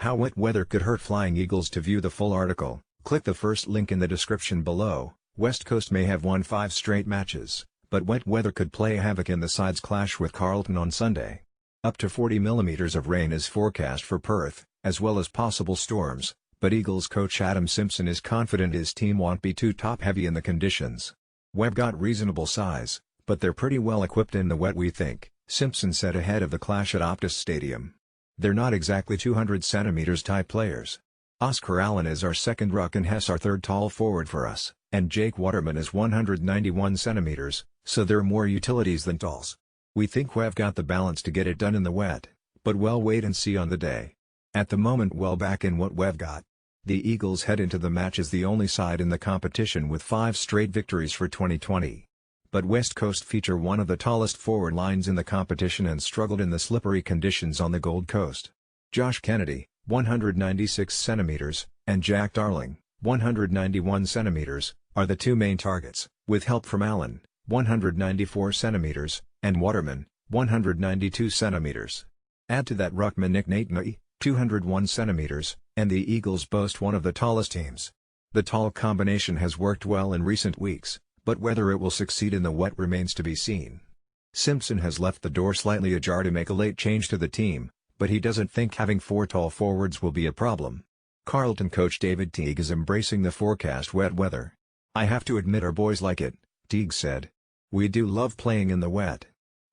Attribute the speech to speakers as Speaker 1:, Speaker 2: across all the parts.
Speaker 1: How wet weather could hurt Flying Eagles. To view the full article, click the first link in the description below. West Coast may have won 5 straight matches, but wet weather could play havoc in the sides' clash with Carlton on Sunday. Up to 40 millimeters of rain is forecast for Perth, as well as possible storms, but Eagles coach Adam Simpson is confident his team won't be too top-heavy in the conditions. Weve got reasonable size, but they're pretty well equipped in the wet we think, Simpson said ahead of the clash at Optus Stadium. They're not exactly 200 centimeters type players. Oscar Allen is our second ruck and Hess our third tall forward for us, and Jake Waterman is 191 centimeters, so they're more utilities than talls. We think Weve got the balance to get it done in the wet, but we'll wait and see on the day. At the moment we'll back in what Weve got. The Eagles head into the match as the only side in the competition with 5 straight victories for 2020. But West Coast feature one of the tallest forward lines in the competition and struggled in the slippery conditions on the Gold Coast. Josh Kennedy, 196 centimeters, and Jack Darling, 191 centimeters, are the 2 main targets, with help from Allen, 194 centimeters, and Waterman, 192 centimeters. Add to that ruckman Nic Naitanui, 201 centimeters, and the Eagles boast one of the tallest teams. The tall combination has worked well in recent weeks, but whether it will succeed in the wet remains to be seen. Simpson has left the door slightly ajar to make a late change to the team, but he doesn't think having 4 tall forwards will be a problem. Carlton coach David Teague is embracing the forecast wet weather. "I have to admit our boys like it," Teague said. "We do love playing in the wet.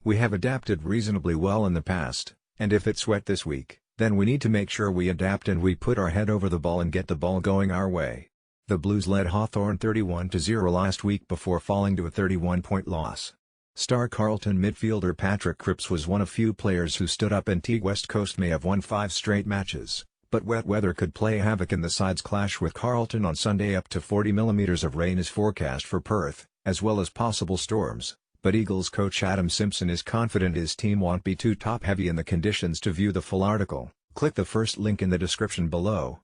Speaker 1: We have adapted reasonably well in the past, and if it's wet this week, then we need to make sure we adapt and we put our head over the ball and get the ball going our way." The Blues led Hawthorn 31-0 last week before falling to a 31-point loss. Star Carlton midfielder Patrick Cripps was one of few players who stood up, and Teague West Coast may have won 5 straight matches, but wet weather could play havoc in the sides' clash with Carlton on Sunday. Up to 40 millimeters of rain is forecast for Perth, as well as possible storms, but Eagles coach Adam Simpson is confident his team won't be too top-heavy in the conditions. To view the full article, click the first link in the description below.